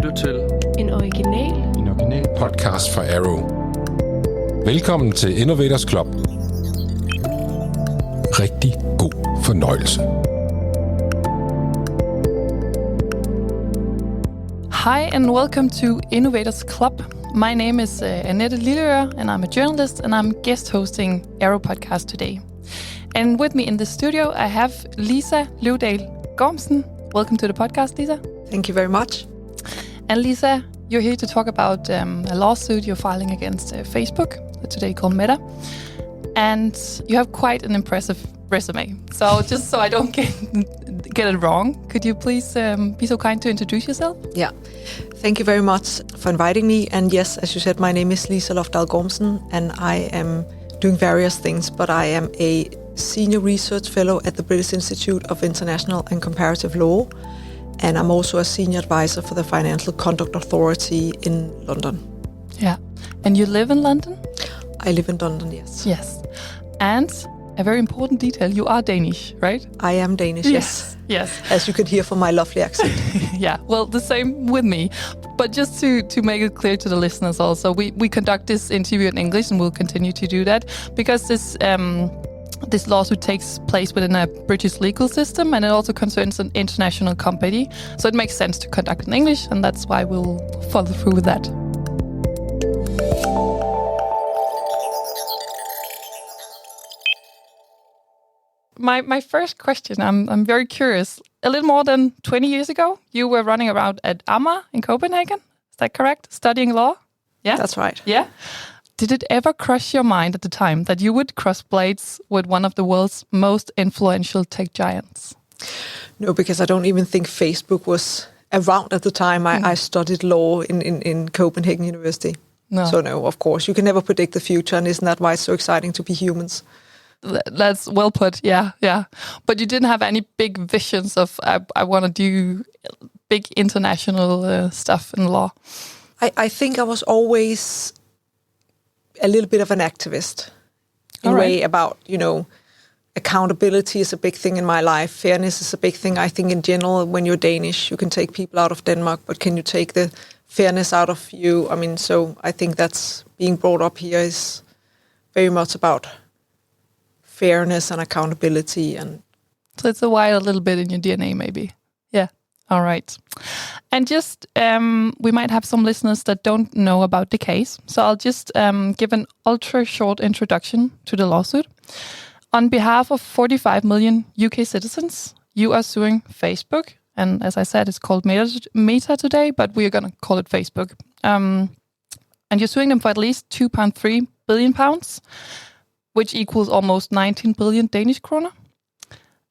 lytter til En original podcast fra Arrow. Velkommen til Innovators Club. Rigtig god fornøjelse. Hi and welcome to Innovators Club. My name is Annette Lilleøre and I'm a journalist and I'm guest hosting Arrow podcast today. And with me in the studio I have Liza Gormsen. Welcome to the podcast, Liza. Thank you very much. And Liza, you're here to talk about a lawsuit you're filing against Facebook, today called Meta. And you have quite an impressive resume. So just so I don't get it wrong, could you please be so kind to introduce yourself? Yeah, thank you very much for inviting me. And yes, as you said, my name is Liza Gormsen and I am doing various things, but I am a senior research fellow at the British Institute of International and Comparative Law. And I'm also a senior advisor for the Financial Conduct Authority in London. Yeah. And you live in London? I live in London, yes. Yes. And a very important detail, you are Danish, right? I am Danish, yes. Yes. As you could hear from my lovely accent. Yeah, well, the same with me. But just to make it clear to the listeners also, we conduct this interview in English and we'll continue to do that because this lawsuit takes place within a British legal system and it also concerns an international company. So it makes sense to conduct in English and that's why we'll follow through with that. My first question, I'm very curious. A little more than 20 years ago, you were running around at Amager in Copenhagen. Is that correct? Studying law? Yeah? That's right. Yeah? Did it ever cross your mind at the time that you would cross blades with one of the world's most influential tech giants? No, because I don't even think Facebook was around at the time I studied law in Copenhagen University. No. So no, of course, you can never predict the future, and isn't that why it's so exciting to be humans? That's well put, yeah. But you didn't have any big visions of, I want to do big international stuff in law? I think I was always a little bit of an activist in a way about, accountability is a big thing in my life. Fairness is a big thing, I think, in general. When you're Danish, you can take people out of Denmark, but can you take the fairness out of you? I mean, so I think that's being brought up here is very much about fairness and accountability. And so it's a while, a little bit in your DNA, maybe. Yeah. All right. And just, we might have some listeners that don't know about the case. So I'll just give an ultra short introduction to the lawsuit. On behalf of 45 million UK citizens, you are suing Facebook. And as I said, it's called Meta today, but we are going to call it Facebook. And you're suing them for at least £2.3 billion, which equals almost 19 billion Danish kroner.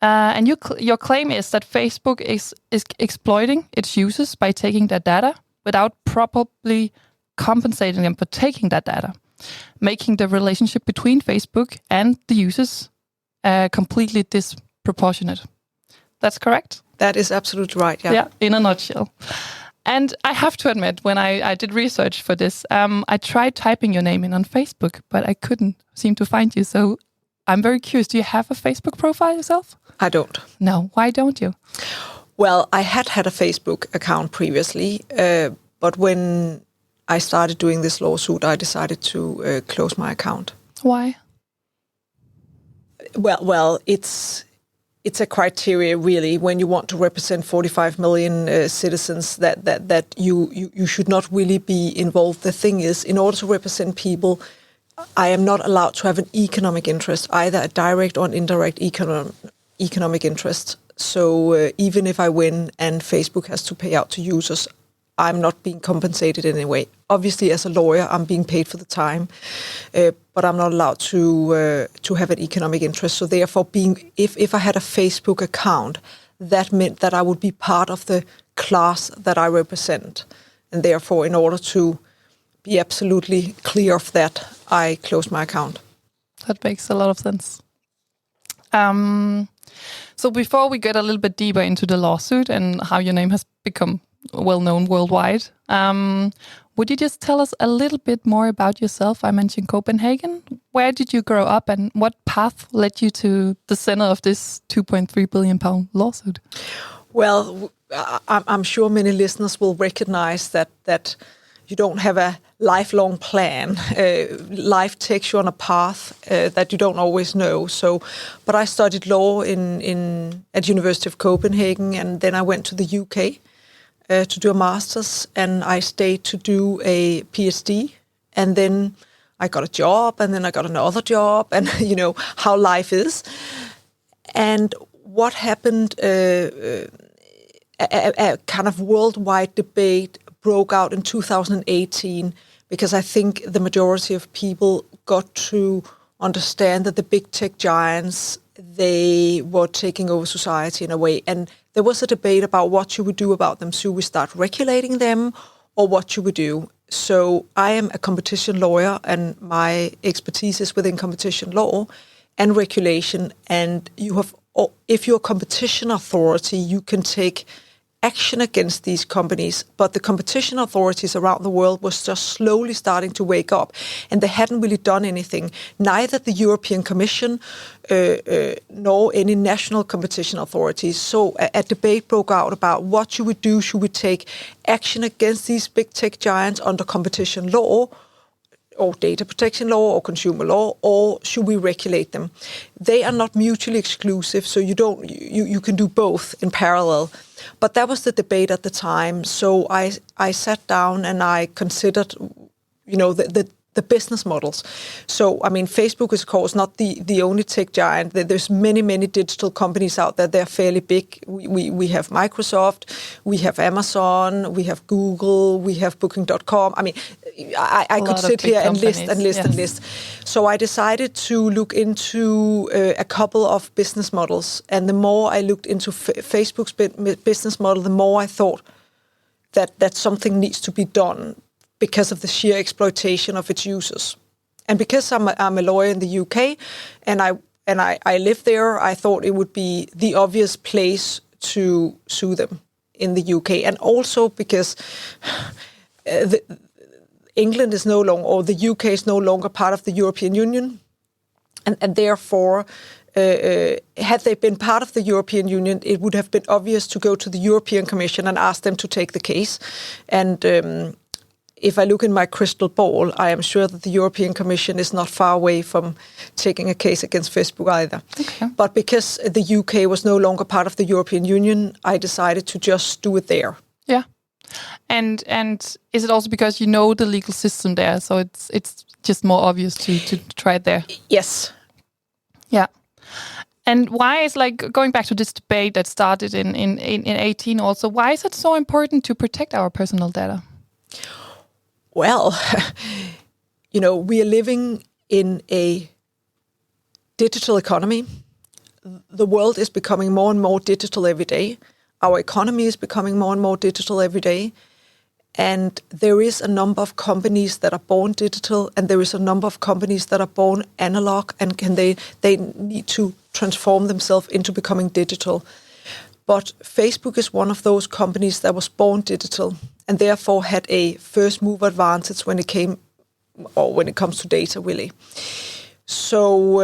And your claim is that Facebook is exploiting its users by taking their data without properly compensating them for taking that data, making the relationship between Facebook and the users completely disproportionate. That's correct? That is absolutely right, yeah. Yeah, in a nutshell. And I have to admit, when I did research for this, I tried typing your name in on Facebook, but I couldn't seem to find you. So I'm very curious, do you have a Facebook profile yourself? I don't. No, why don't you? Well, I had a Facebook account previously, but when I started doing this lawsuit, I decided to close my account. Why? Well, it's a criteria really when you want to represent 45 million citizens that you should not really be involved. The thing is, in order to represent people, I am not allowed to have an economic interest, either a direct or an indirect economic interest. So even if I win and Facebook has to pay out to users, I'm not being compensated in any way. Obviously, as a lawyer, I'm being paid for the time, but I'm not allowed to have an economic interest. So therefore, if I had a Facebook account, that meant that I would be part of the class that I represent. And therefore, in order to be absolutely clear of that, I closed my account. That makes a lot of sense. So before we get a little bit deeper into the lawsuit and how your name has become well-known worldwide, would you just tell us a little bit more about yourself? I mentioned Copenhagen. Where did you grow up and what path led you to the center of this £2.3 billion lawsuit? Well, I'm sure many listeners will recognize that you don't have a lifelong plan. Life takes you on a path that you don't always know. But I studied law at University of Copenhagen, and then I went to the UK to do a master's, and I stayed to do a PhD, and then I got a job, and then I got another job, and you know how life is. And what happened, a kind of worldwide debate broke out in 2018, because I think the majority of people got to understand that the big tech giants, they were taking over society in a way. And there was a debate about what you would do about them. Should we start regulating them, or what should we do? So I am a competition lawyer, and my expertise is within competition law and regulation. And if you're a competition authority, you can take action against these companies, but the competition authorities around the world was just slowly starting to wake up, and they hadn't really done anything. Neither the European Commission nor any national competition authorities. So a debate broke out about what should we do. Should we take action against these big tech giants under competition law, or data protection law, or consumer law, or should we regulate them? They are not mutually exclusive, so you can do both in parallel. But that was the debate at the time. So I sat down and I considered, you know, the business models. So, I mean, Facebook is, of course, not the only tech giant. There's many digital companies out there. They're fairly big. We have Microsoft, we have Amazon, we have Google, we have Booking.com. I mean, I could sit here and list. So I decided to look into a couple of business models. And the more I looked into Facebook's business model, the more I thought that something needs to be done, because of the sheer exploitation of its users. And because I'm a lawyer in the UK, and I live there, I thought it would be the obvious place to sue them in the UK. And also because England is no longer, or the UK is no longer part of the European Union, and therefore, had they been part of the European Union, it would have been obvious to go to the European Commission and ask them to take the case. And if I look in my crystal ball, I am sure that the European Commission is not far away from taking a case against Facebook either. Okay. But because the UK was no longer part of the European Union, I decided to just do it there. Yeah. And is it also because you know the legal system there, so it's just more obvious to try it there? Yes. Yeah. And why is, like, going back to this debate that started in 18 also, why is it so important to protect our personal data? Well, you know, we are living in a digital economy. The world is becoming more and more digital every day. Our economy is becoming more and more digital every day. And there is a number of companies that are born digital, and there is a number of companies that are born analog, and they need to transform themselves into becoming digital. But Facebook is one of those companies that was born digital, and therefore had a first mover advantage when it comes to data, really. So,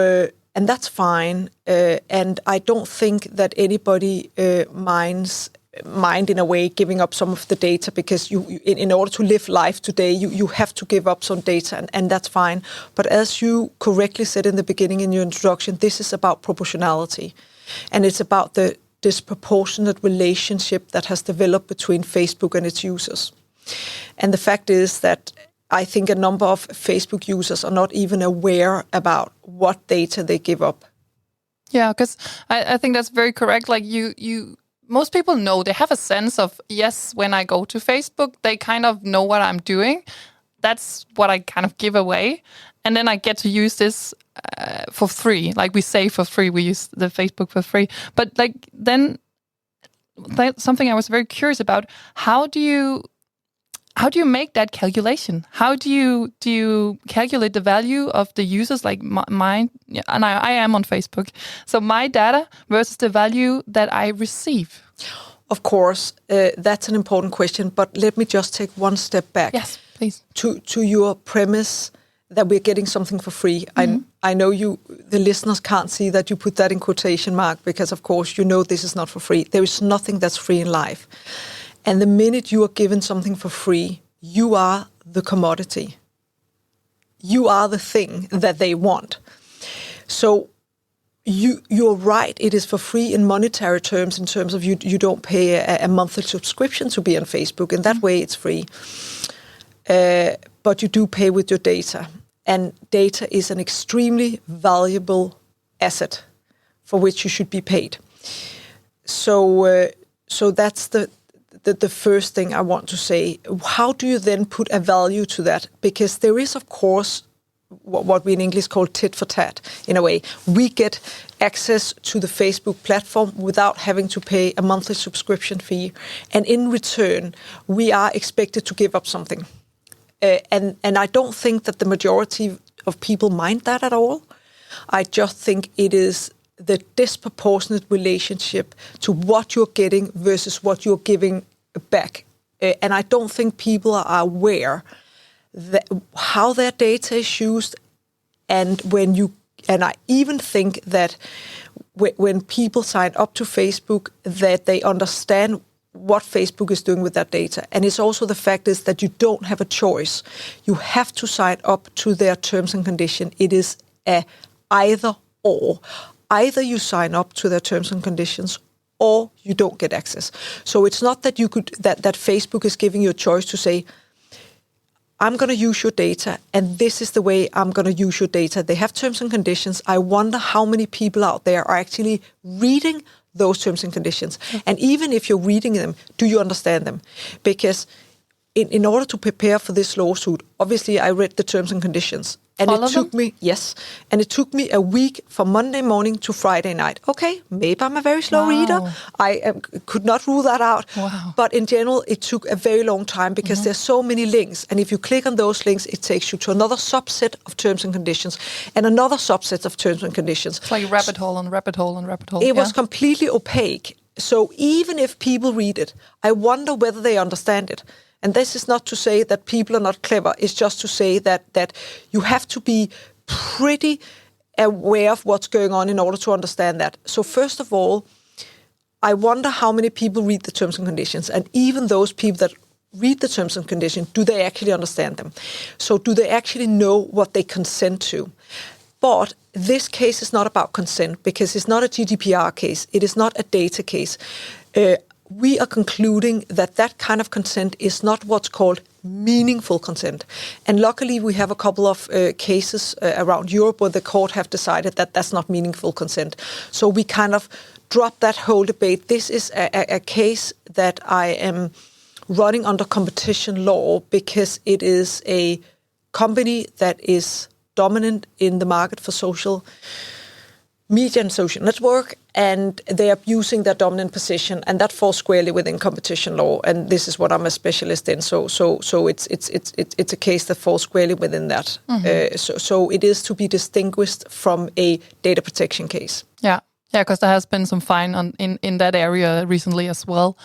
and that's fine. And I don't think that anybody mind in a way giving up some of the data, because in order to live life today, you have to give up some data, and that's fine. But as you correctly said in the beginning in your introduction, this is about proportionality, and it's about the disproportionate relationship that has developed between Facebook and its users. And the fact is that I think a number of Facebook users are not even aware about what data they give up. Yeah, because I think that's very correct. Like most people know, they have a sense of, yes, when I go to Facebook, they kind of know what I'm doing. That's what I kind of give away. And then I get to use this for free. Like we say for free, we use the Facebook for free. But like then something I was very curious about, how do you make that calculation? How do you calculate the value of the users, like mine? And I am on Facebook. So my data versus the value that I receive. Of course, that's an important question. But let me just take one step back. Yes, please. To your premise that we're getting something for free. I know the listeners can't see that you put that in quotation mark because, of course, you know this is not for free. There is nothing that's free in life. And the minute you are given something for free, you are the commodity. You are the thing that they want. So you're right, it is for free in monetary terms, in terms of you don't pay a monthly subscription to be on Facebook. In that way, it's free. But you do pay with your data. And data is an extremely valuable asset for which you should be paid. So that's the first thing I want to say. How do you then put a value to that? Because there is, of course, what we in English call tit for tat, in a way. We get access to the Facebook platform without having to pay a monthly subscription fee. And in return, we are expected to give up something. And I don't think that the majority of people mind that at all. I just think it is the disproportionate relationship to what you're getting versus what you're giving back. And I don't think people are aware that how their data is used. And I even think that when people sign up to Facebook, that they understand what Facebook is doing with that data. And it's also the fact is that you don't have a choice. You have to sign up to their terms and conditions. It is a either or. Either you sign up to their terms and conditions or you don't get access. So it's not that that Facebook is giving you a choice to say, I'm going to use your data, and this is the way I'm going to use your data. They have terms and conditions. I wonder how many people out there are actually reading those terms and conditions. And even if you're reading them, do you understand them? Because in order to prepare for this lawsuit, obviously I read the terms and conditions. And it took me a week from Monday morning to Friday night. Okay, maybe I'm a very slow reader. I could not rule that out. Wow. But in general, it took a very long time because there's so many links. And if you click on those links, it takes you to another subset of terms and conditions and another subset of terms and conditions. It's like a rabbit hole and rabbit hole and rabbit hole. It was completely opaque. So even if people read it, I wonder whether they understand it. And this is not to say that people are not clever. It's just to say that you have to be pretty aware of what's going on in order to understand that. So first of all, I wonder how many people read the terms and conditions. And even those people that read the terms and conditions, do they actually understand them? So do they actually know what they consent to? But this case is not about consent because it's not a GDPR case. It is not a data case. We are concluding that kind of consent is not what's called meaningful consent. And luckily, we have a couple of cases around Europe where the court have decided that that's not meaningful consent. So we kind of drop that whole debate. This is a case that I am running under competition law because it is a company that is dominant in the market for social media and social network, and they are using their dominant position, and that falls squarely within competition law. And this is what I'm a specialist in. So it's a case that falls squarely within that. So it is to be distinguished from a data protection case. Yeah, because there has been some fine in that area recently as well.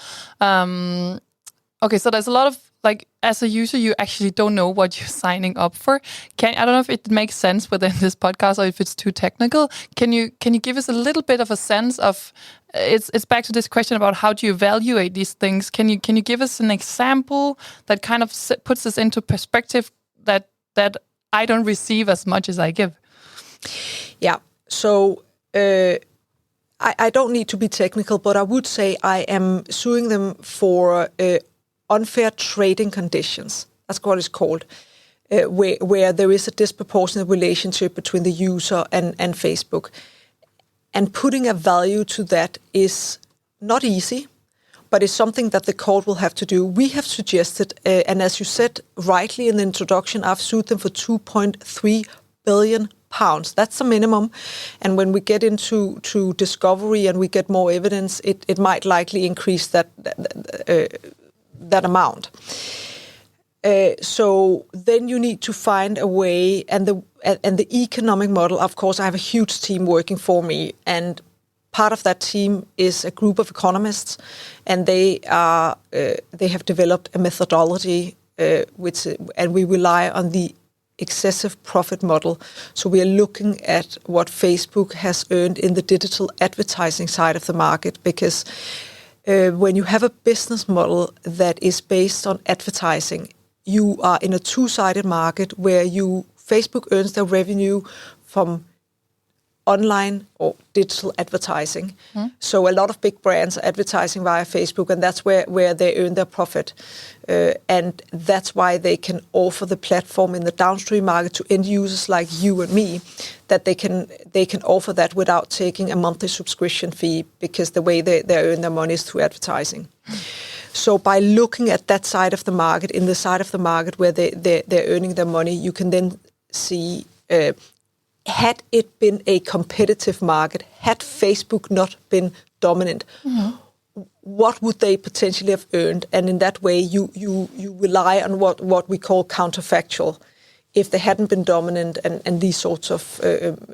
Okay, so there's a lot of, like, as a user, you actually don't know what you're signing up for. I don't know if it makes sense within this podcast or if it's too technical. Can you give us a little bit of a sense of? It's back to this question about how do you evaluate these things. Can you give us an example that kind of puts this into perspective that I don't receive as much as I give? Yeah. So I don't need to be technical, but I would say I am suing them for unfair trading conditions. That's what it's called, where there is a disproportionate relationship between the user and Facebook. And putting a value to that is not easy, but it's something that the court will have to do. We have suggested, and as you said rightly in the introduction, I've sued them for £2.3 billion. That's the minimum. And when we get into discovery and we get more evidence, it might likely increase that amount. So then you need to find a way, and the economic model. Of course, I have a huge team working for me, and part of that team is a group of economists, and they have developed a methodology and we rely on the excessive profit model. So we are looking at what Facebook has earned in the digital advertising side of the market, because when you have a business model that is based on advertising, you are in a two-sided market where Facebook earns their revenue from online or digital advertising. So a lot of big brands are advertising via Facebook, and that's where they earn their profit. And that's why they can offer the platform in the downstream market to end users like you and me, that they can offer that without taking a monthly subscription fee, because the way they earn their money is through advertising. So by looking at that side of the market, in the side of the market where they're earning their money, you can then see, had it been a competitive market, had Facebook not been dominant, what would they potentially have earned? And in that way, you rely on what we call counterfactual. If they hadn't been dominant and these sorts of...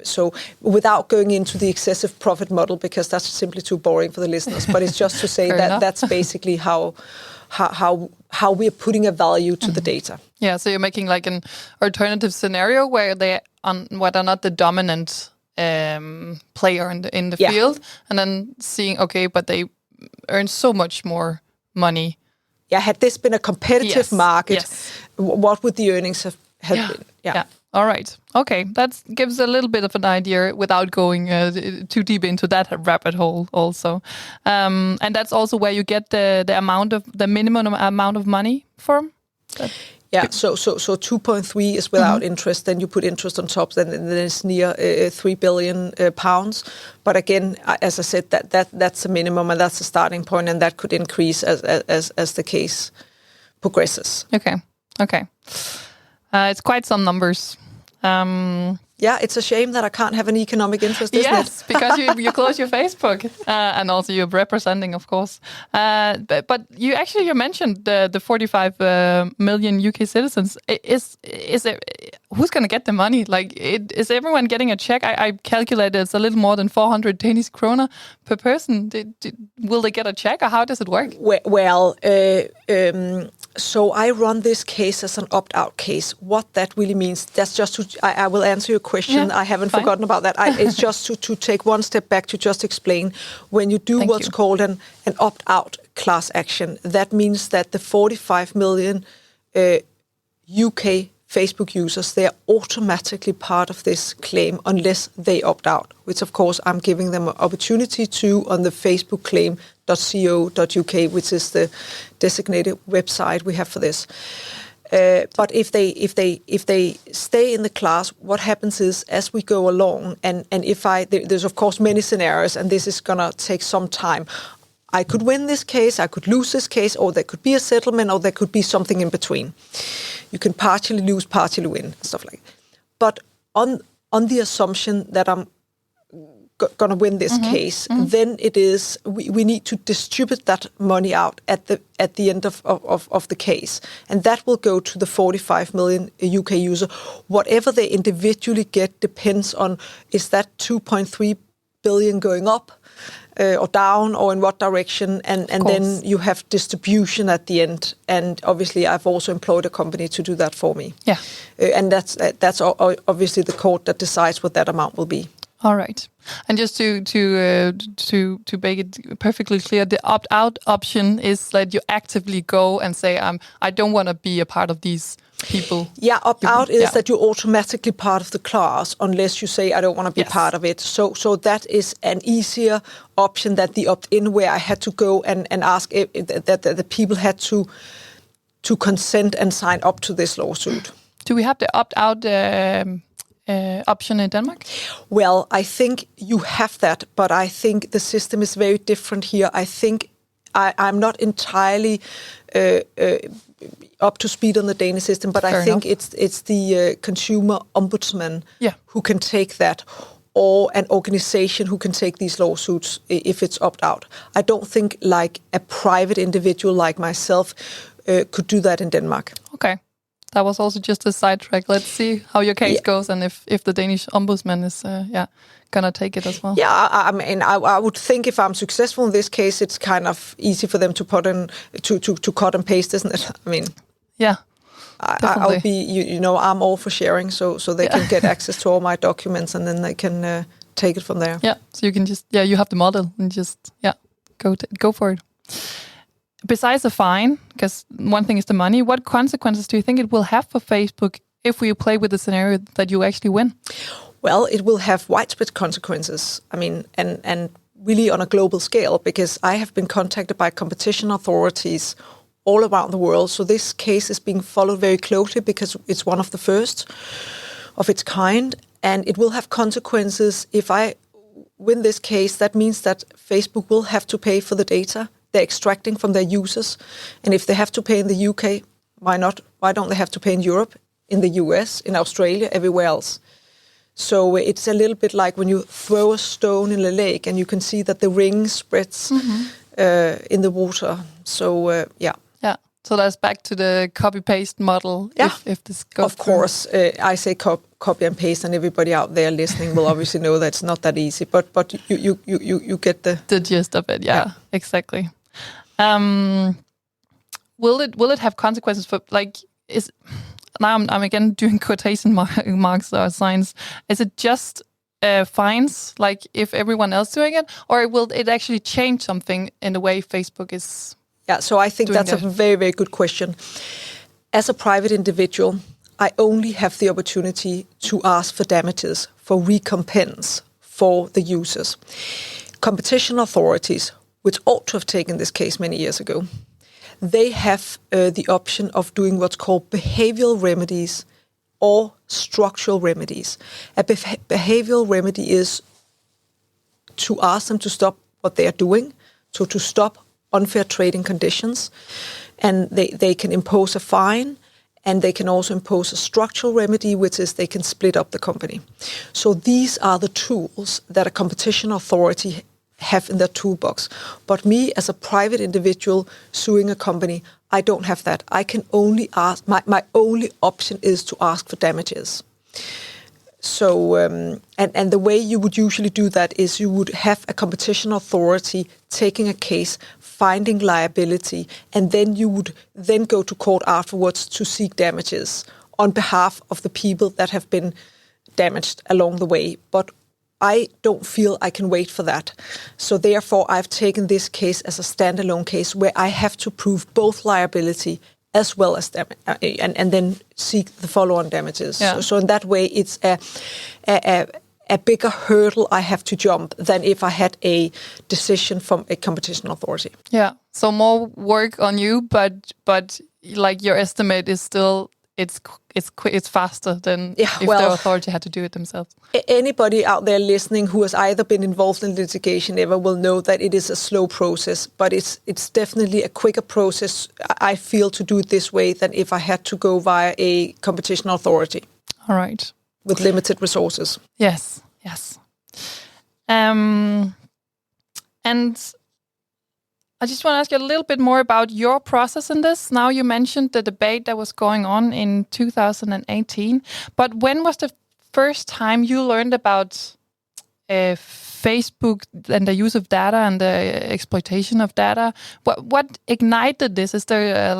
so without going into the excessive profit model, because that's simply too boring for the listeners, but it's just to say that that's basically how we're putting a value to the data. Yeah, so you're making like an alternative scenario where they are not the dominant player in the field, and then seeing, okay, but they earn so much more money. Yeah, had this been a competitive market, what would the earnings have been? Yeah. All right. Okay, that gives a little bit of an idea without going too deep into that rabbit hole also. And that's also where you get the minimum amount of money from? Yeah, so 2.3 is without interest. Then you put interest on top, then it's near 3 billion pounds. But again, as I said, that's a minimum, and that's a starting point, and that could increase as the case progresses. Okay. It's quite some numbers. Yeah, it's a shame that I can't have an economic interest, isn't it? Yes, because you close your Facebook, and also you're representing, of course. But you mentioned the 45 million UK citizens. Is it, who's going to get the money? Like, is everyone getting a check? I calculated it's a little more than 400 Danish kroner per person. Will they get a check, or how does it work? Well, so I run this case as an opt-out case. What that really means, that's just to... I will answer your question. Yeah, I haven't forgotten about that. It's just to take one step back to just explain. When you do what's called an opt-out class action, that means that the 45 million UK Facebook users, they are automatically part of this claim unless they opt out, which of course I'm giving them an opportunity to on the facebookclaim.co.uk, which is the designated website we have for this. But if they stay in the class, what happens is, as we go along, and there's of course many scenarios, and this is gonna take some time. I could win this case, I could lose this case, or there could be a settlement, or there could be something in between. You can partially lose, partially win, stuff like that. But on the assumption that I'm going to win this case, then it is we need to distribute that money out at the end of the case, and that will go to the 45 million UK user. Whatever they individually get depends on, is that 2.3 billion going up or down, or in what direction, and then you have distribution at the end. And obviously, I've also employed a company to do that for me. Yeah, and that's obviously the court that decides what that amount will be. All right, and just to make it perfectly clear, the opt-out option is that you actively go and say, I don't want to be a part of these people. Yeah, opt-out is that you're automatically part of the class unless you say, I don't want to be part of it. So that is an easier option than the opt-in, where I had to go and ask that the people had to consent and sign up to this lawsuit. Do we have the opt-out option in Denmark? Well, I think you have that, but I think the system is very different here. I think I'm not entirely up to speed on the Danish system, but I think it's the consumer ombudsman who can take that, or an organization who can take these lawsuits if it's opt-out. I don't think like a private individual like myself could do that in Denmark. Okay. That was also just a sidetrack. Let's see how your case goes, and if the Danish ombudsman is gonna take it as well. Yeah, I mean, I would think if I'm successful in this case, it's kind of easy for them to put in to cut and paste, isn't it? I mean, yeah. I'll be, I'm all for sharing, so they can get access to all my documents, and then they can take it from there. Yeah, so you can just, you have the model and just, go for it. Besides the fine, because one thing is the money, what consequences do you think it will have for Facebook if we play with the scenario that you actually win? Well, it will have widespread consequences. I mean, and really on a global scale, because I have been contacted by competition authorities all around the world. So this case is being followed very closely because it's one of the first of its kind. And it will have consequences. If I win this case, that means that Facebook will have to pay for the data they're extracting from their users. And if they have to pay in the UK, why not? Why don't they have to pay in Europe, in the US, in Australia, everywhere else? So it's a little bit like when you throw a stone in a lake and you can see that the ring spreads in the water. So, Yeah. So that's back to the copy-paste model. Yeah. If this goes of course, I say copy and paste, and everybody out there listening will obviously know that's not that easy. But you get the gist of it. Yeah. Exactly. Will it have consequences for now I'm again doing quotation marks or signs. Is it just fines, like if everyone else doing it, or will it actually change something in the way Facebook is? Yeah, so I think that's a very, very good question. As a private individual, I only have the opportunity to ask for damages, for recompense for the users. Competition authorities, which ought to have taken this case many years ago, they have the option of doing what's called behavioral remedies or structural remedies. A behavioral remedy is to ask them to stop what they are doing, so to stop unfair trading conditions, and they can impose a fine, and they can also impose a structural remedy, which is they can split up the company. So these are the tools that a competition authority have in their toolbox. But me, as a private individual suing a company, I don't have that. I can only ask, my only option is to ask for damages. So, and the way you would usually do that is you would have a competition authority taking a case, finding liability, and then you would then go to court afterwards to seek damages on behalf of the people that have been damaged along the way. But I don't feel I can wait for that. So therefore, I've taken this case as a standalone case where I have to prove both liability as well as and then seek the follow-on damages. Yeah. So in that way, it's a bigger hurdle I have to jump than if I had a decision from a competition authority. Yeah. So more work on you, but like your estimate is still it's faster than if the authority had to do it themselves. Anybody out there listening who has either been involved in litigation ever will know that it is a slow process, but it's definitely a quicker process, I feel, to do it this way than if I had to go via a competition authority. All right. With limited resources. Yes. And I just want to ask you a little bit more about your process in this. Now, you mentioned the debate that was going on in 2018, but when was the first time you learned about Facebook and the use of data and the exploitation of data? What ignited this? Is there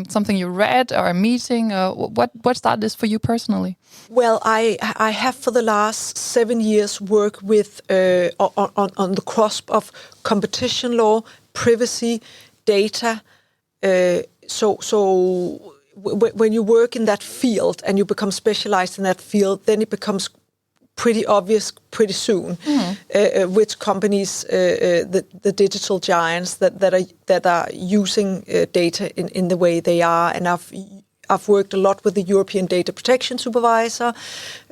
something you read or a meeting? What started this for you personally? Well, I have for the last 7 years worked with on the cusp of competition law, privacy, data. So when you work in that field and you become specialized in that field, then it becomes pretty obvious pretty soon which companies, the digital giants that are using data in the way they are. And I've worked a lot with the European Data Protection Supervisor,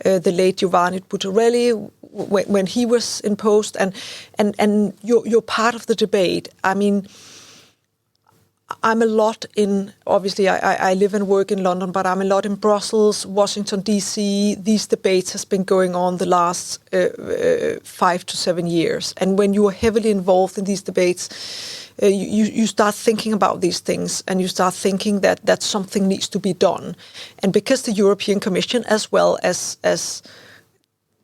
the late Giovanni Buttarelli, when he was in post, and you're part of the debate. I mean, I'm a lot in, obviously I live and work in London, but I'm a lot in Brussels, Washington, D.C. These debates has been going on the last 5 to 7 years. And when you are heavily involved in these debates, you start thinking about these things, and you start thinking that something needs to be done. And because the European Commission, as well as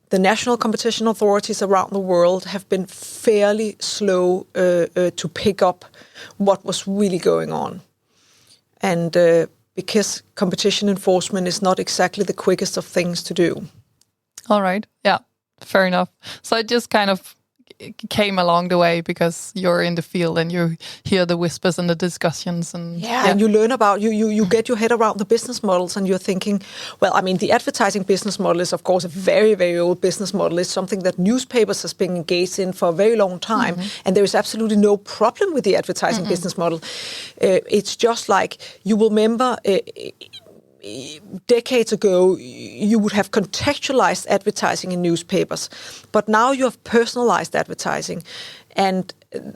the national competition authorities around the world, have been fairly slow to pick up what was really going on. And because competition enforcement is not exactly the quickest of things to do. All right. Yeah, fair enough. So it just kind of came along the way because you're in the field and you hear the whispers and the discussions and and you learn about you get your head around the business models, and you're thinking, well, I mean, the advertising business model is of course a very, very old business model. It's something that newspapers has been engaged in for a very long time, and there is absolutely no problem with the advertising business model. It's just like, you will remember decades ago, you would have contextualized advertising in newspapers, but now you have personalized advertising, and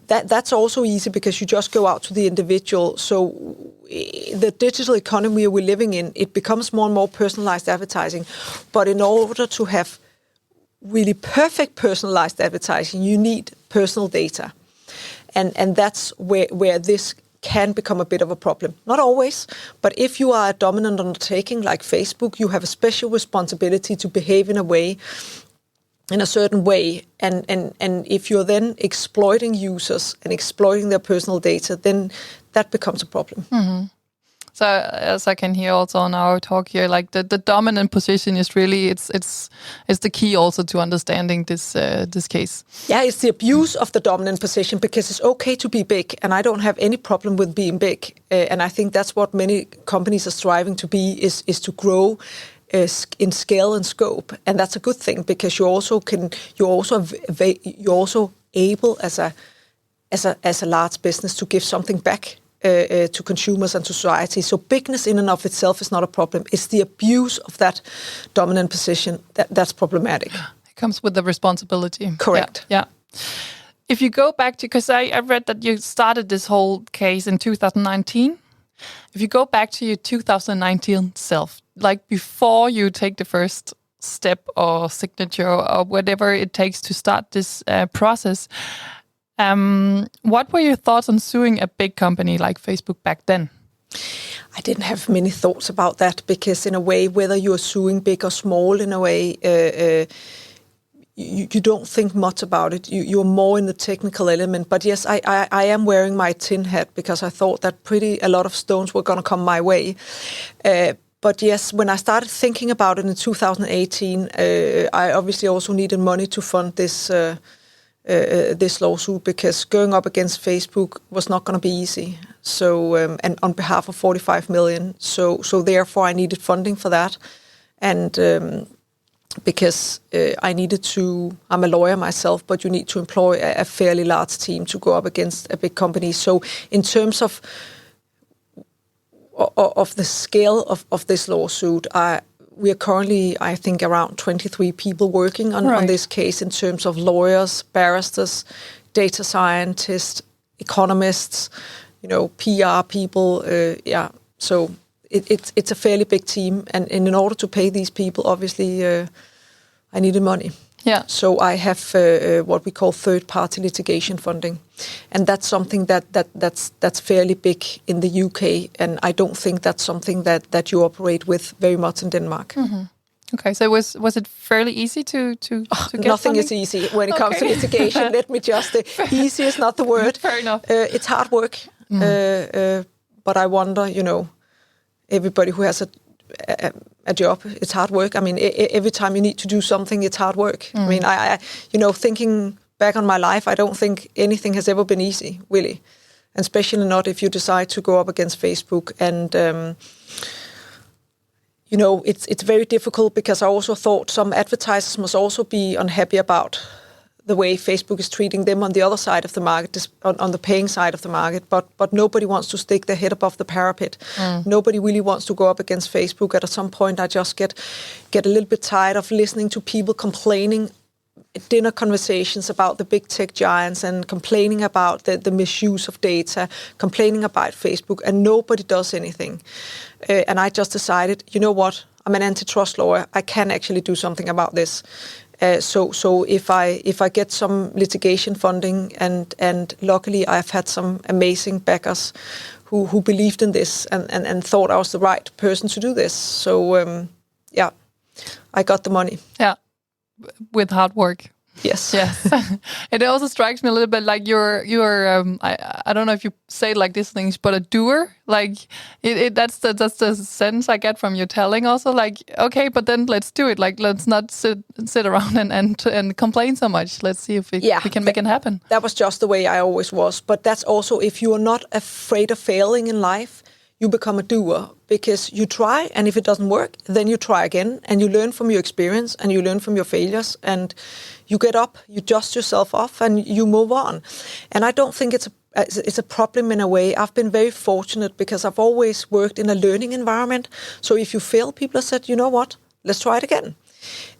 that's also easy because you just go out to the individual. So the digital economy we're living in, it becomes more and more personalized advertising, but in order to have really perfect personalized advertising, you need personal data, and that's where this can become a bit of a problem. Not always, but if you are a dominant undertaking like Facebook, you have a special responsibility to behave in a certain way. And if you're then exploiting users and exploiting their personal data, then that becomes a problem. Mm-hmm. So as I can hear also on our talk here, like the dominant position is really it's the key also to understanding this case. Yeah, it's the abuse of the dominant position, because it's okay to be big, and I don't have any problem with being big. And I think that's what many companies are striving to be, is to grow in scale and scope, and that's a good thing, because you're also able as a large business to give something back to consumers and to society. So bigness in and of itself is not a problem. It's the abuse of that dominant position that's problematic. It comes with the responsibility. Correct. Yeah. If you go back to, because I read that you started this whole case in 2019. If you go back to your 2019 self, like before you take the first step or signature or whatever it takes to start this process, what were your thoughts on suing a big company like Facebook back then? I didn't have many thoughts about that, because in a way, whether you're suing big or small, in a way, you don't think much about it. You're more in the technical element. But yes, I am wearing my tin hat, because I thought that a lot of stones were going to come my way. But yes, when I started thinking about it in 2018, I obviously also needed money to fund this lawsuit, because going up against Facebook was not going to be easy. So, and on behalf of 45 million. So therefore I needed funding for that. And because I needed to, I'm a lawyer myself, but you need to employ a fairly large team to go up against a big company. So in terms of the scale of this lawsuit, we are currently, I think, around 23 people working on this case, in terms of lawyers, barristers, data scientists, economists, PR people. So it's a fairly big team, and in order to pay these people, obviously, I needed money. Yeah. So I have what we call third-party litigation funding, and that's something that's fairly big in the UK, and I don't think that's something that you operate with very much in Denmark. Mm-hmm. Okay, so was it fairly easy to get nothing funding? is easy when it comes to litigation. Let me just easy is not the word. Fair enough. It's hard work, but I wonder, everybody who has a job, it's hard work. I mean, every time you need to do something, it's hard work. I mean, I thinking back on my life, I don't think anything has ever been easy, really, and especially not if you decide to go up against Facebook. And it's very difficult, because I also thought some advertisers must also be unhappy about the way Facebook is treating them on the other side of the market, on the paying side of the market. But nobody wants to stick their head above the parapet. Nobody really wants to go up against Facebook. At some point, I just get a little bit tired of listening to people complaining at dinner conversations about the big tech giants, and complaining about the misuse of data, complaining about Facebook, and nobody does anything. And I just decided, you know what? I'm an antitrust lawyer. I can actually do something about this. So if I get some litigation funding, and luckily I've had some amazing backers who believed in this and thought I was the right person to do this. So I got the money. Yeah, with hard work. Yes. Yes. It also strikes me a little bit like you're I don't know if you say it like these things, but a doer. Like that's the sense I get from your telling. Also, like, okay, but then let's do it. Like, let's not sit around and complain so much. Let's see if we can make it happen. That was just the way I always was. But that's also, if you are not afraid of failing in life, you become a doer, because you try, and if it doesn't work, then you try again, and you learn from your experience, and you learn from your failures, and you get up, you dust yourself off, and you move on. And I don't think it's a problem in a way. I've been very fortunate because I've always worked in a learning environment. So if you fail, people have said, you know what, let's try it again.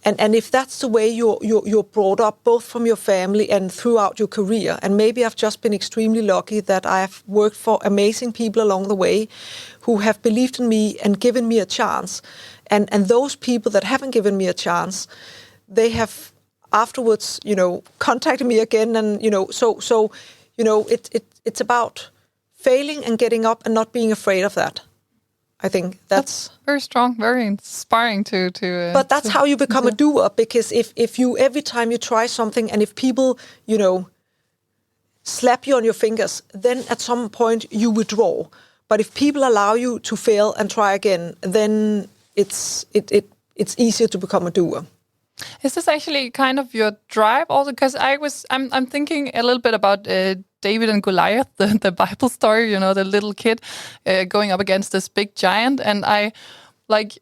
And if that's the way you're brought up, both from your family and throughout your career, and maybe I've just been extremely lucky that I've worked for amazing people along the way who have believed in me and given me a chance. And those people that haven't given me a chance, they have afterwards, contacted me again. And, it's about failing and getting up and not being afraid of that. I think that's very strong, very inspiring to. But that's how you become a doer, because if you every time you try something, and if people slap you on your fingers, then at some point you withdraw. But if people allow you to fail and try again, then it's easier to become a doer. Is this actually kind of your drive also? Because I'm thinking a little bit about David and Goliath, the Bible story, the little kid going up against this big giant. And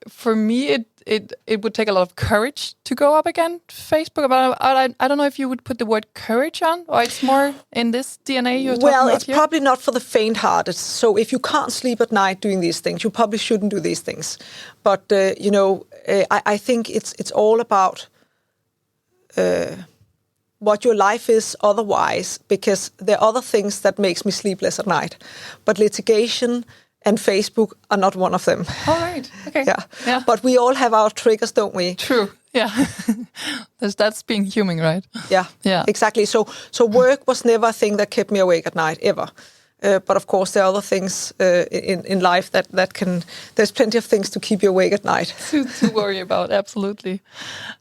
for me, it would take a lot of courage to go up against Facebook. But I don't know if you would put the word courage on, or it's more in this DNA you're talking about. Well, it's probably not for the faint-hearted. So if you can't sleep at night doing these things, you probably shouldn't do these things. But, I think it's all about what your life is otherwise, because there are other things that makes me sleepless at night. But litigation and Facebook are not one of them. All right. Okay. Yeah. But we all have our triggers, don't we? True. Yeah. That's being human, right? Yeah. Exactly. So work was never a thing that kept me awake at night, ever. But of course, there are other things in life that can. There's plenty of things to keep you awake at night. to worry about, absolutely.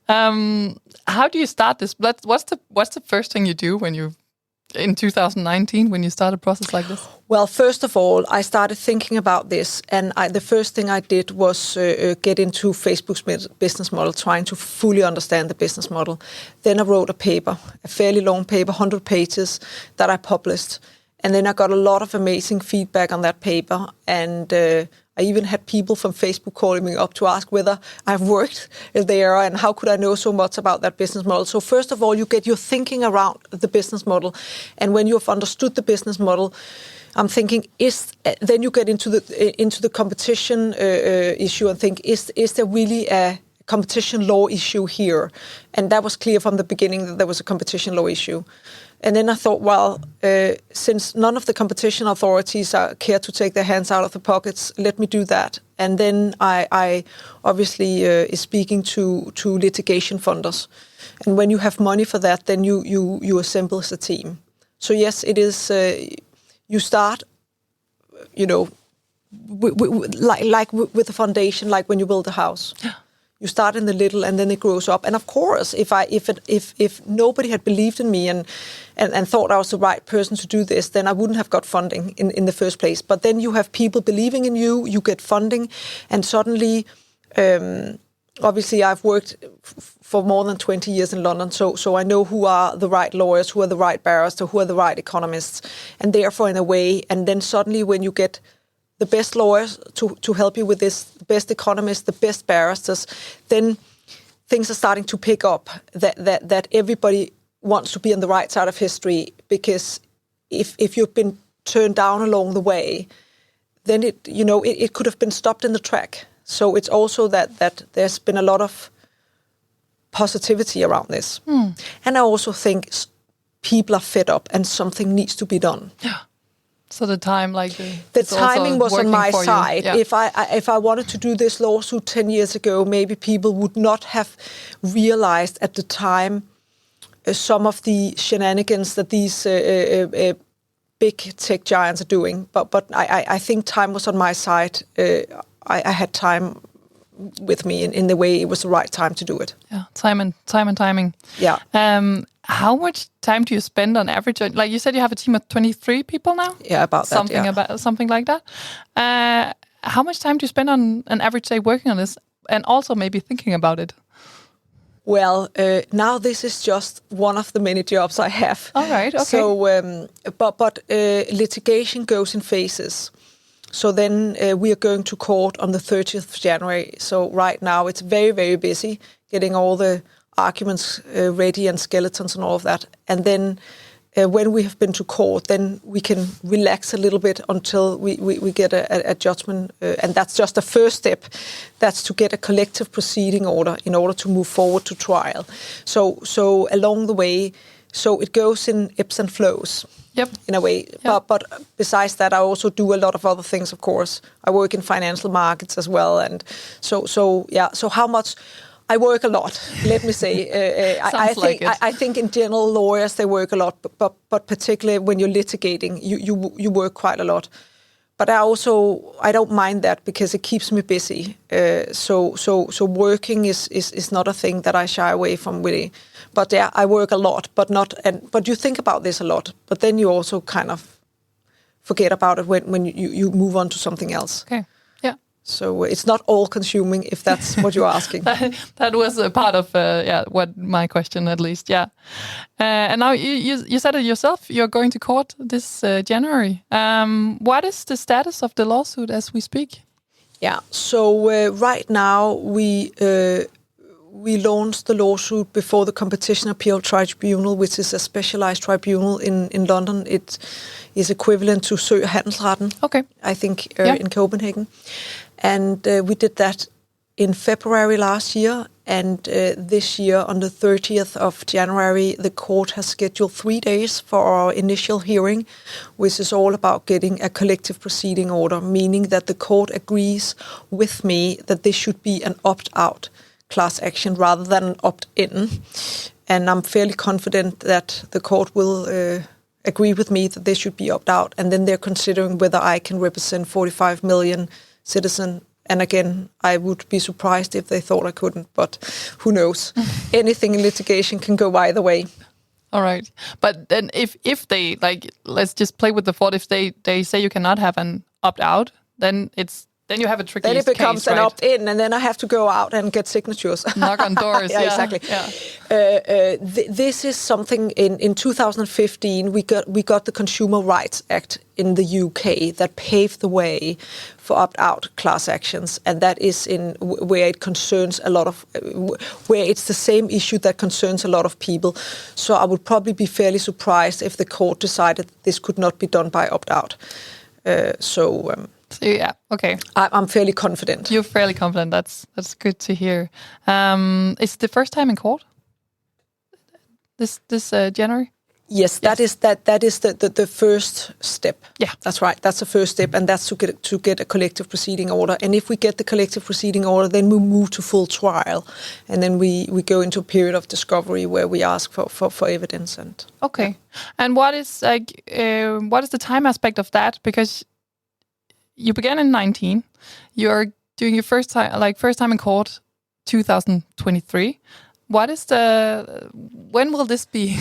How do you start this? What's the first thing you do in 2019 when you start a process like this? Well, first of all, I started thinking about this, and the first thing I did was get into Facebook's business model, trying to fully understand the business model. Then I wrote a paper, a fairly long paper, 100 pages, that I published. And then I got a lot of amazing feedback on that paper. And I even had people from Facebook calling me up to ask whether I've worked there and how could I know so much about that business model. So first of all, you get your thinking around the business model. And when you have understood the business model, I'm thinking, then you get into the competition issue and think, is there really a competition law issue here? And that was clear from the beginning that there was a competition law issue. And then I thought, well, since none of the competition authorities care to take their hands out of the pockets, let me do that. And then I obviously is speaking to litigation funders. And when you have money for that, then you assemble as a team. So yes, it is. You start, like with a foundation, like when you build a house. Yeah. You start in the little, and then it grows up. And of course, if nobody had believed in me and thought I was the right person to do this, then I wouldn't have got funding in the first place. But then you have people believing in you, you get funding, and suddenly, obviously, I've worked for more than 20 years in London, so I know who are the right lawyers, who are the right barristers, who are the right economists, and therefore, in a way, and then suddenly when you get the best lawyers to help you with this, the best economists, the best barristers, then things are starting to pick up that everybody wants to be on the right side of history, because if you've been turned down along the way, then it could have been stopped in the track. So it's also that there's been a lot of positivity around this. And I also think people are fed up and something needs to be done. Yeah. So the time, the timing was on my side. Yeah. If I wanted to do this lawsuit 10 years ago, maybe people would not have realized at the time some of the shenanigans that these big tech giants are doing. But I think time was on my side. I had time with me in the way it was the right time to do it. Yeah, time and timing. Yeah. How much time do you spend on average? Like you said, you have a team of 23 people now. Yeah, about something like that. How much time do you spend on an average day working on this, and also maybe thinking about it? Well, now this is just one of the many jobs I have. All right. Okay. So, but litigation goes in phases. So then we are going to court on the 30th of January. So right now it's very, very busy getting all the arguments ready and skeletons and all of that. And then when we have been to court, then we can relax a little bit until we get a judgment. And that's just the first step. That's to get a collective proceeding order in order to move forward to trial. So along the way, so it goes in ebbs and flows. Yep. In a way. Yep. But besides that, I also do a lot of other things, of course. I work in financial markets as well. And so how much... I work a lot, let me say. I think in general, lawyers, they work a lot, but particularly when you're litigating, you work quite a lot. But I don't mind that because it keeps me busy. So working is not a thing that I shy away from really. But yeah, I work a lot, but you think about this a lot. But then you also kind of forget about it when you move on to something else. Okay. Yeah. So it's not all-consuming, if that's what you're asking. that was a part of what my question, at least. Yeah. And now you said it yourself. You're going to court this January. What is the status of the lawsuit as we speak? Yeah. So right now we launched the lawsuit before the Competition Appeal Tribunal, which is a specialized tribunal in London. It is equivalent to Handelsretten, okay. I think, in Copenhagen. And we did that in February last year. And this year, on the 30th of January, the court has scheduled 3 days for our initial hearing, which is all about getting a collective proceeding order, meaning that the court agrees with me that this should be an opt-out class action rather than an opt-in. And I'm fairly confident that the court will agree with me that this should be opt-out. And then they're considering whether I can represent 45 million citizens. And again, I would be surprised if they thought I couldn't, but who knows? Anything in litigation can go either way. All right. But then if they, like, let's just play with the thought, if they say you cannot have an opt-out, then you have a tricky case. Then it becomes case, an right? opt-in, and then I have to go out and get signatures. Knock on doors. Yeah, exactly. Yeah. This is something in 2015 we got the Consumer Rights Act in the UK that paved the way for opt-out class actions, and that is where it concerns a lot of where it's the same issue that concerns a lot of people. So I would probably be fairly surprised if the court decided this could not be done by opt-out. So yeah, okay. I'm fairly confident. You're fairly confident. That's good to hear. Is it the first time in court this January? Yes, that is the first step. Yeah, that's right. That's the first step, and that's to get a collective proceeding order. And if we get the collective proceeding order, then we move to full trial, and then we go into a period of discovery where we ask for evidence. And okay, and what is the time aspect of that? Because you began in 2019. You're doing your first time in court, 2023. When will this be?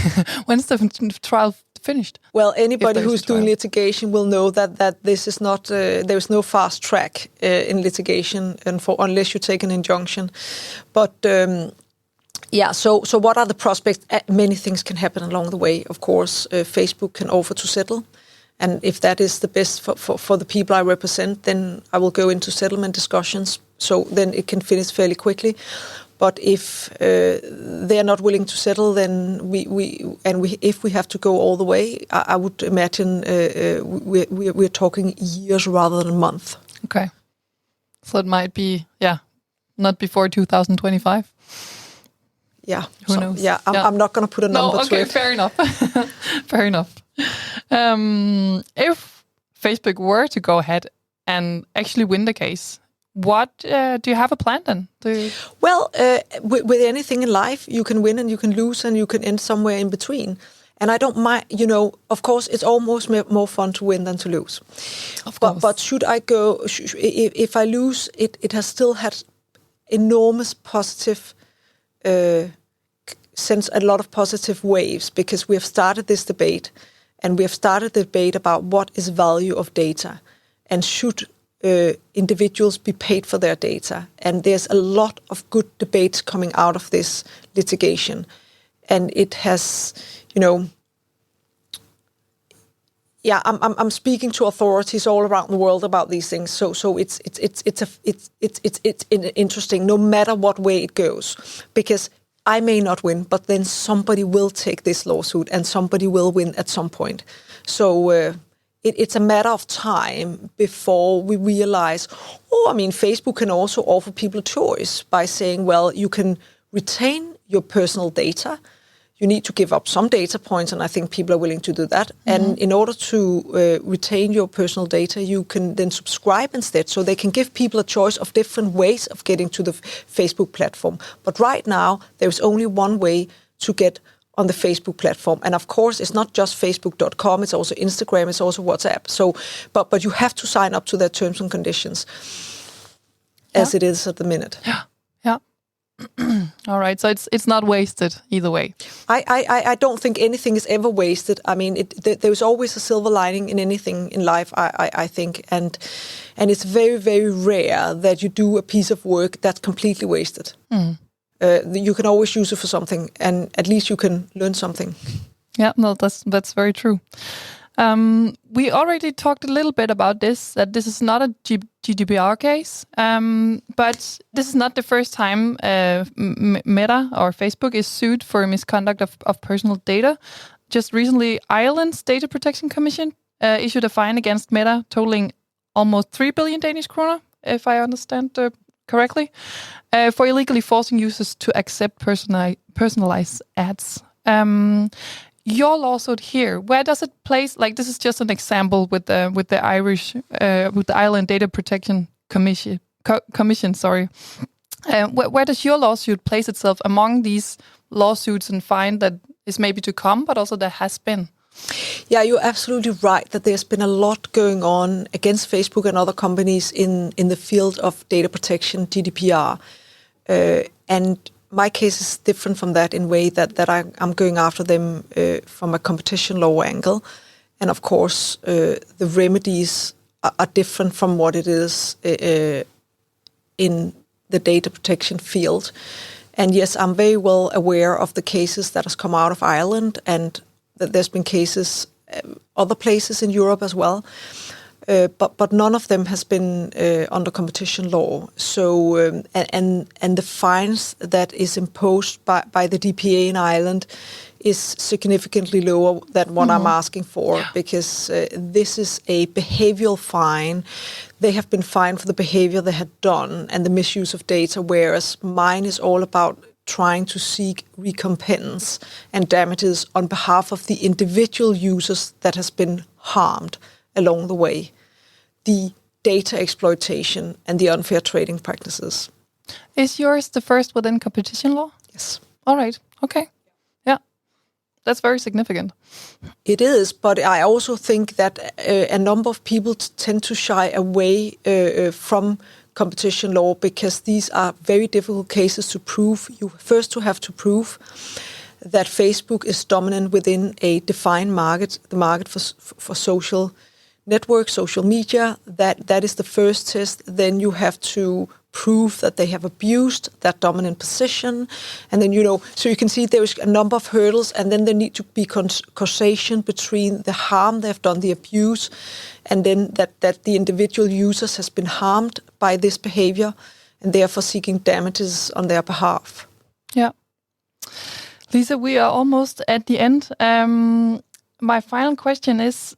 When's the trial finished? Well, anybody who's doing litigation will know that this is not. There's no fast track in litigation, unless you take an injunction. But yeah, so what are the prospects? Many things can happen along the way. Of course, Facebook can offer to settle. And if that is the best for the people I represent, then I will go into settlement discussions. So then it can finish fairly quickly. But if they are not willing to settle, then if we have to go all the way, I would imagine we're talking years rather than a month. Okay, so it might be not before 2025. Yeah, who knows? Yeah, I'm not going to put a number to it. Fair enough. Fair enough. If Facebook were to go ahead and actually win the case, what do you have a plan then? Well, with anything in life, you can win and you can lose and you can end somewhere in between. And I don't mind, of course, it's almost more fun to win than to lose. Of course. But should I go, if I lose, it has still had enormous positive, sends a lot of positive waves, because we have started this debate, and we have started the debate about what is value of data, and should individuals be paid for their data. And there's a lot of good debates coming out of this litigation, and it has, I'm speaking to authorities all around the world about these things. So it's interesting, no matter what way it goes, because I may not win, but then somebody will take this lawsuit, and somebody will win at some point. So it's a matter of time before we realize, Facebook can also offer people a choice by saying, well, you can retain your personal data. You need to give up some data points, and I think people are willing to do that. Mm-hmm. And in order to retain your personal data, you can then subscribe instead. So they can give people a choice of different ways of getting to the Facebook platform. But right now, there's only one way to get on the Facebook platform. And of course, it's not just Facebook.com, it's also Instagram, it's also WhatsApp. So, but you have to sign up to their terms and conditions as it is at the minute. Yeah. All right, so it's not wasted either way. I don't think anything is ever wasted. I mean, there's always a silver lining in anything in life, I think. And it's very, very rare that you do a piece of work that's completely wasted. Mm. You can always use it for something, and at least you can learn something. Yeah, no, that's very true. We already talked a little bit about this, that this is not a GDPR case, but this is not the first time Meta or Facebook is sued for misconduct of personal data. Just recently, Ireland's Data Protection Commission issued a fine against Meta totaling almost 3 billion Danish kroner, if I understand correctly, for illegally forcing users to accept personalized ads. Your lawsuit here, where does it place? Like, this is just an example with the Ireland Data Protection Commission. Where does your lawsuit place itself among these lawsuits and fine that is maybe to come, but also that has been? Yeah, you're absolutely right that there's been a lot going on against Facebook and other companies in the field of data protection, GDPR, and my case is different from that in a way that I'm going after them from a competition law angle. And of course, the remedies are different from what it is in the data protection field. And yes, I'm very well aware of the cases that has come out of Ireland, and that there's been cases other places in Europe as well. But none of them has been under competition law. So and the fines that is imposed by the DPA in Ireland is significantly lower than what I'm asking for, because this is a behavioral fine. They have been fined for the behavior they had done and the misuse of data, whereas mine is all about trying to seek recompense and damages on behalf of the individual users that has been harmed along the way, the data exploitation and the unfair trading practices. Is yours the first within competition law? Yes. All right. Okay. Yeah. That's very significant. It is, but I also think that a number of people tend to shy away from competition law because these are very difficult cases to prove. You first have to prove that Facebook is dominant within a defined market, the market for social network, social media. That is the first test. Then you have to prove that they have abused that dominant position. And then, so you can see there is a number of hurdles, and then there need to be causation between the harm they have done, the abuse, and then that the individual users has been harmed by this behavior and therefore seeking damages on their behalf. Yeah. Liza, we are almost at the end. My final question is,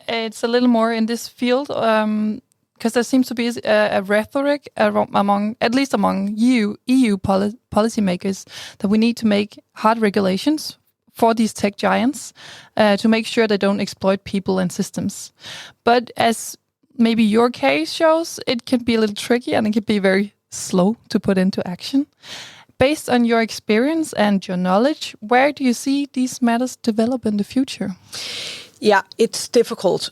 it's a little more in this field, because there seems to be a rhetoric among EU policymakers that we need to make hard regulations for these tech giants to make sure they don't exploit people and systems. But as maybe your case shows, it can be a little tricky and it can be very slow to put into action. Based on your experience and your knowledge, where do you see these matters develop in the future? Yeah, it's difficult.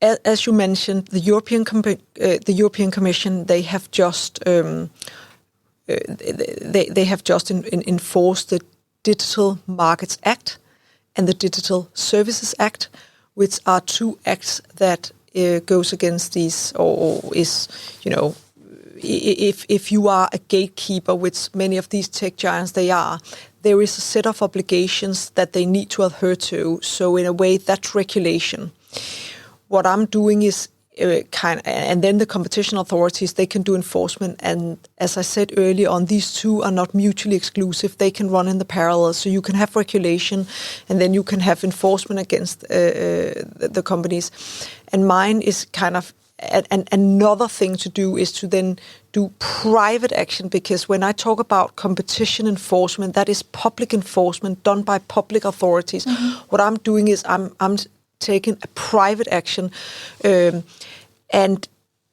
as you mentioned, the European Commission, they have just enforced the Digital Markets Act and the Digital Services Act, which are two acts that goes against these, or is, if you are a gatekeeper, which many of these tech giants they are, there is a set of obligations that they need to adhere to. So in a way, that's regulation. What I'm doing is and then the competition authorities, they can do enforcement. And as I said earlier on, these two are not mutually exclusive. They can run in the parallel. So you can have regulation and then you can have enforcement against the companies. And mine is kind of, and another thing to do is to then do private action, because when I talk about competition enforcement, that is public enforcement done by public authorities. Mm-hmm. What I'm doing is I'm taking a private action, and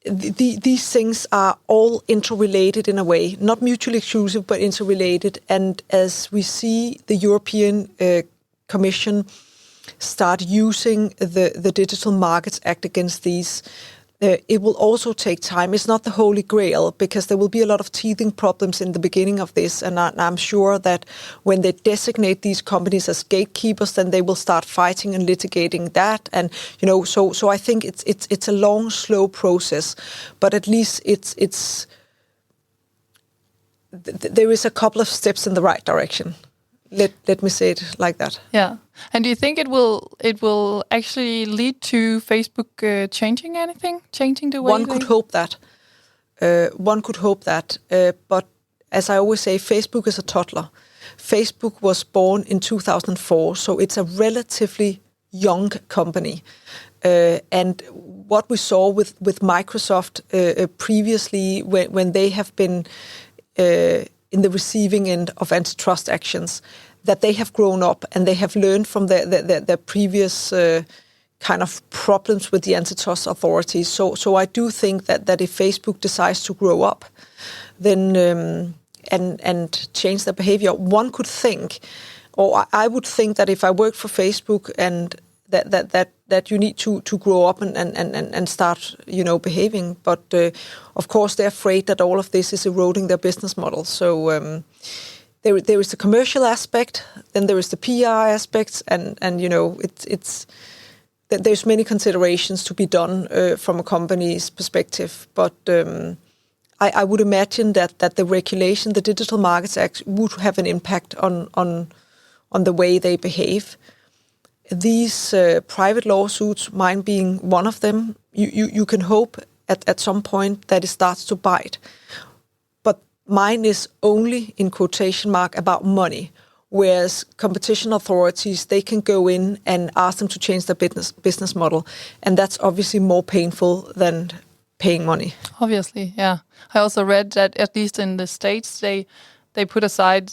these things are all interrelated in a way, not mutually exclusive, but interrelated. And as we see the European Commission start using the Digital Markets Act against these, it will also take time. It's not the holy grail, because there will be a lot of teething problems in the beginning of this. And I'm sure that when they designate these companies as gatekeepers, then they will start fighting and litigating that. And, so I think it's a long, slow process, but at least there is a couple of steps in the right direction. Let me say it like that. Yeah. And do you think it will actually lead to Facebook changing the way? One could hope that. But as I always say, Facebook is a toddler. Facebook was born in 2004, so it's a relatively young company. And what we saw with Microsoft previously, when they have been in the receiving end of antitrust actions, that they have grown up and they have learned from their previous kind of problems with the antitrust authorities. So I do think that if Facebook decides to grow up, then and change their behavior, one could think, or I would think that if I worked for Facebook and that you need to grow up and start, behaving. But of course, they're afraid that all of this is eroding their business model. So there is the commercial aspect, then there is the PR aspects, and it's there's many considerations to be done from a company's perspective. But I would imagine that the regulation, the Digital Markets Act, would have an impact on the way they behave. These private lawsuits, mine being one of them, you can hope at some point that it starts to bite. But mine is only, in quotation mark, about money, whereas competition authorities, they can go in and ask them to change their business model. And that's obviously more painful than paying money. Obviously, yeah. I also read that at least in the States, they put aside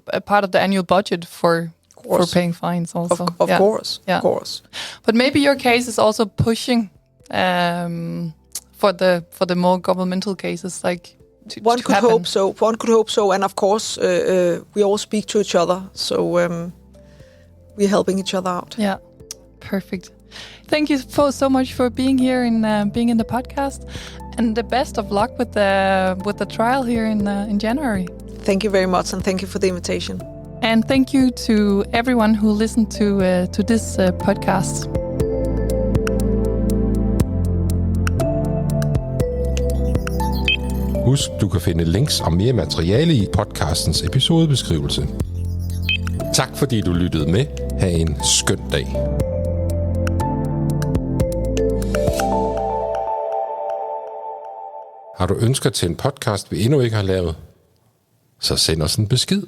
a part of the annual budget for paying fines also. Of course. But maybe your case is also pushing for the more governmental cases, like one could hope so. One could hope so, and of course we all speak to each other, so we're helping each other out. Yeah, perfect. Thank you so much for being here and being in the podcast, and the best of luck with the trial here in January. Thank you very much, and thank you for the invitation. And thank you to everyone who listened to this podcast. Husk, du kan finde links og mere materiale i podcastens episodebeskrivelse. Tak fordi du lyttede med. Ha' en skøn dag. Har du ønsker til en podcast, vi endnu ikke har lavet? Så send os en besked.